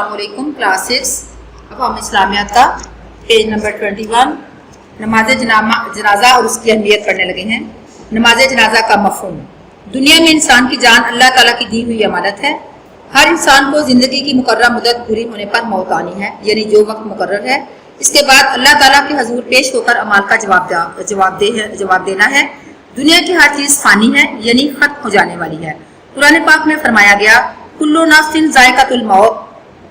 अस्सलाम वालेकुम क्लास 6। अब हम इस्लामियात का पेज नंबर 21 नमाज जनाजा और उसकी अहमियत पढ़ने लगे हैं। नमाज जनाजा का मफहूम। दुनिया में इंसान की जान अल्लाह ताला की दी हुई अमानत है। हर इंसान को ज़िंदगी की मुकर्रर मुद्दत पूरी होने पर मौत आनी है, यानी जो वक्त मुकर्रर है। इसके बाद अल्लाह ताला के हजूर पेश होकर अमाल का जवाब देना है। दुनिया की हर चीज़ फ़ानी है, यानी ख़त्म हो जाने वाली है। कुरान पाक में फरमाया गया, कुल्लु नफ्सिन ज़ाइक़तुल मौत,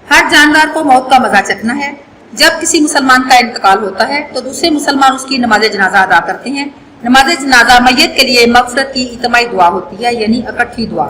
हर जानदार को मौत का मजा चखना है। जब किसी मुसलमान का इंतकाल होता है तो दूसरे मुसलमान उसकी नमाज जनाजा अदा करते हैं। नमाज जनाजा मैयत के लिए मग़फ़िरत की इज्तिमाई दुआ होती है, यानी इकट्ठी दुआ।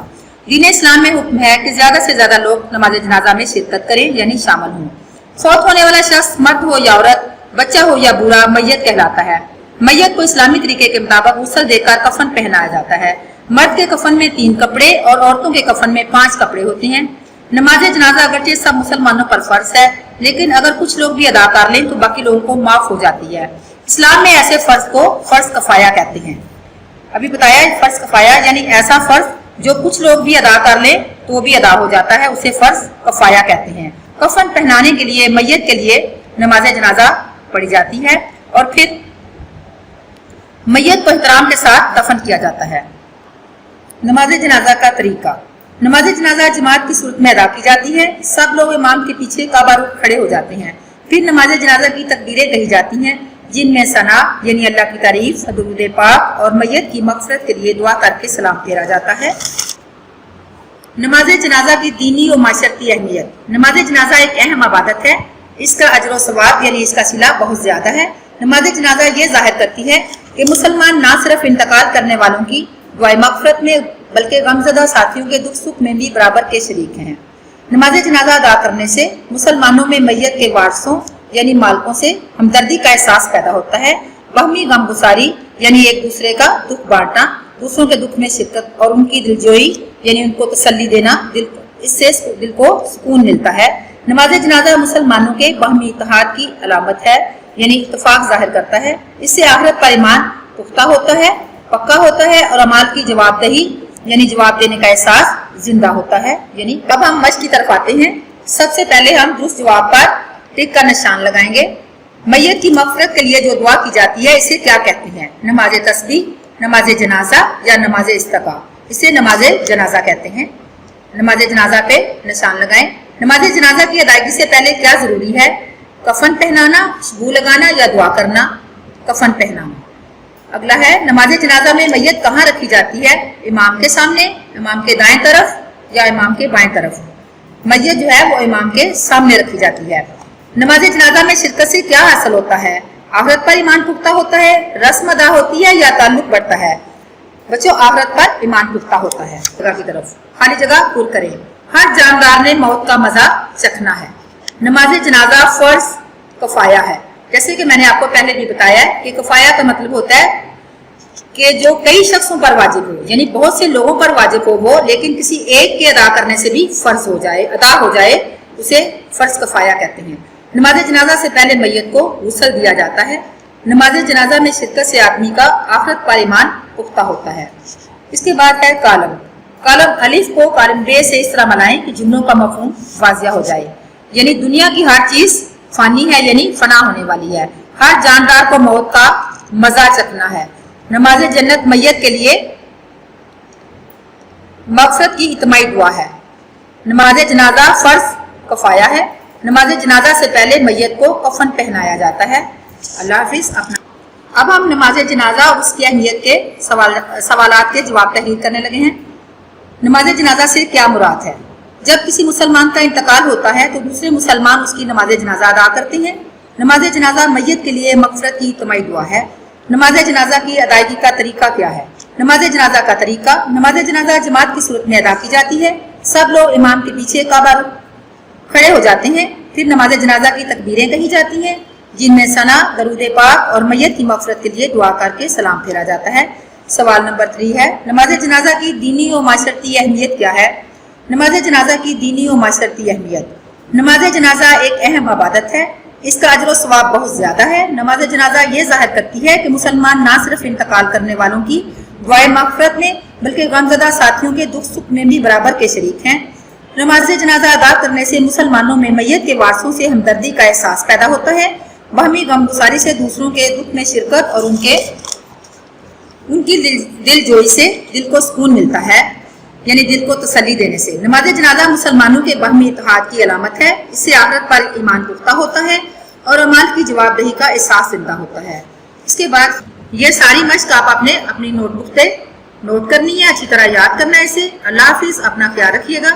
दीन इस्लाम में हुक्म है कि ज़्यादा से ज़्यादा लोग नमाज जनाजा में शिरकत करें, यानी शामिल हों। फौत होने वाला शख्स मर्द हो या औरत, बच्चा हो या बूढ़ा, मैयत कहलाता है। मैयत को इस्लामी तरीके के मुताबिक गुस्ल देकर कफन पहनाया जाता है। मर्द के कफन में 3 कपड़े और औरतों के कफन में 5 कपड़े होते हैं। नमाज जनाजा अगरचे सब मुसलमानों पर फर्ज है, लेकिन अगर कुछ लोग भी अदा कर लें तो बाकी लोगों को माफ हो जाती है। इस्लाम में ऐसे फर्ज को फर्ज कफाया कहते हैं। अभी बताया फर्ज कफाया यानी ऐसा फर्ज जो कुछ लोग भी अदा कर लें तो वो भी अदा हो जाता है, उसे फर्ज कफाया कहते हैं। कफन पहनाने के लिए मैयत के लिए नमाज जनाजा पढ़ी जाती है और फिर मैयत को एहतराम के साथ दफन किया जाता है। नमाज जनाजा का तरीका। नमाज जनाजा जमात की सूरत में अदा की जाती है। सब लोग इमाम के पीछे काबा रुख खड़े हो जाते हैं। फिर नमाज जनाजा की तकबीरें कही जाती हैं, जिनमें सना यानी अल्लाह की तारीफ, दुरूद पाक और मैयत की मग़फ़िरत के लिए दुआ करके सलाम फेरा जाता है। नमाज जनाजा की दीनी और माशरती अहमियत। नमाज जनाजा एक अहम इबादत है। इसका अजर व सवाब यानी इसका सिला बहुत ज़्यादा है। नमाज जनाजा ये जाहिर करती है कि मुसलमान ना सिर्फ इंतकाल करने वालों की दुआए मग़फ़िरत में बल्कि गमज़दा साथियों के दुख सुख में भी बराबर के शरीक हैं। नमाज जनाजा अदा करने से मुसलमानों में मैयत के वारसों यानी मालकों से हमदर्दी का एहसास पैदा होता है। बहमी गमगुसारी यानी एक दूसरे का दुख बांटना, दूसरों के दुख में शिरकत और उनकी दिलजोई यानी उनको तसल्ली देना, इससे दिल को सुकून मिलता है। नमाज जनाजा मुसलमानों के बहमी इत्तेहाद की अलामत है, यानी इत्तफाक जाहिर करता है। इससे आखिरत पर ईमान पुख्ता होता है, पक्का होता है और अमाल की जवाबदही यानी जवाब देने का एहसास जिंदा होता है। यानी अब हम मश्क की तरफ आते हैं। सबसे पहले हम दुरुस्त जवाब पर टिक का निशान लगाएंगे। मैयत की मग़फ़िरत के लिए जो दुआ की जाती है इसे क्या कहते हैं? नमाज तस्बीह, नमाज जनाजा या नमाज इस्तिक़ा? इसे नमाज जनाजा कहते हैं। नमाज जनाजा पे निशान लगाएं। नमाज जनाजा की अदायगी से पहले क्या जरूरी है? कफन पहनाना, खुशबू लगाना या दुआ करना? कफन पहनाना। अगला है नमाज जनाजा में मैयत कहाँ रखी जाती है? इमाम के सामने, इमाम के दाएं तरफ या इमाम के बाएं तरफ? मैयत जो है वो इमाम के सामने रखी जाती है। नमाज जनाजा में शिरकत से क्या हासिल होता है? आखिरत पर ईमान पुख्ता होता है, रस्म अदा होती है या ताल्लुक बढ़ता है? बच्चों, आखिरत पर ईमान पुख्ता होता है। जगह की तरफ खाली जगह पूर करें। हर जानदार ने मौत का मजा चखना है। नमाज जनाजा फर्ज कफाया है। जैसे कि मैंने आपको पहले भी बताया है कि कफाया का मतलब होता है कि जो कई शख्सों पर वाजिब हो, यानी बहुत से लोगों पर वाजिब हो वो, लेकिन किसी एक के अदा करने से भी फर्ज हो जाए, अदा हो जाए, उसे फर्ज कफाया कहते हैं। नमाज जनाजा से पहले मैयत को गुस्ल दिया जाता है। नमाज जनाजा में शिरकत से आदमी का आखिरत पर ईमान पुख्ता होता है। इसके बाद है कालम। कालम अलिफ को कालम बे से इस तरह मिलाएं कि जुमलों का मफहूम वाज़िया हो जाए। यानी दुनिया की हर चीज फानी है, यानी फना होने वाली है। हर जानदार को मौत का मजा चखना है। नमाज जन्नत मैयत के लिए मग़फ़िरत की इज्तिमाई दुआ है। नमाज जनाजा फर्ज कफाया है। नमाज जनाजा से पहले मैयत को कफन पहनाया जाता है। अल्लाह हाफिज़। अब हम नमाज जनाजा और उसकी अहमियत के सवालात के जवाब तहरीर करने लगे हैं। नमाज जनाजा से क्या मुराद है? जब किसी मुसलमान का इंतकाल होता है तो दूसरे मुसलमान उसकी नमाज जनाजा अदा करते हैं। नमाज जनाजा मैयत के लिए मग़फ़िरत की इज्तिमाई दुआ है। नमाज जनाजा की अदायगी का तरीका क्या है? नमाज जनाजा का तरीका। नमाज जनाजा जमात की सूरत में अदा की जाती है। सब लोग इमाम के पीछे काबा खड़े हो जाते हैं। फिर नमाज जनाजा की तकबीरें कही जाती हैं, जिनमें सना, दरूद पाक और मैयत की मग़फ़िरत के लिए दुआ करके सलाम फेरा जाता है। सवाल नंबर 3 है, नमाज जनाजा की दीनी और माशरती अहमियत क्या है? नमाज जनाजा की दीनी और माशरती अहमियत। नमाज जनाजा एक अहम इबादत है। इसका अजर व सवाब बहुत ज़्यादा है। नमाज जनाजा ये जाहिर करती है कि मुसलमान ना सिर्फ इंतकाल करने वालों की दुआए मग़फ़िरत में बल्कि गमज़दा साथियों के दुख सुख में भी बराबर के शरीक हैं। नमाज जनाजा अदा करने से मुसलमानों में मैयत के वारसों से हमदर्दी का एहसास पैदा होता है। बाहमी गमगुसारी से दूसरों के दुख में शिरकत और उनकी दिलजोई से दिल को सुकून मिलता है, यानी दिल को तसल्ली देने से। नमाज जनाजा मुसलमानों के बाहमी इत्तेहाद की अलामत है। इससे आखिरत पर ईमान पुख्ता होता है और अमाल की जवाबदेही का एहसास जिंदा होता है। इसके बाद ये सारी मश्क आप अपनी नोटबुक पे नोट करनी है, अच्छी तरह याद करना है इसे। अल्लाह हाफिज, अपना ख्याल रखिएगा।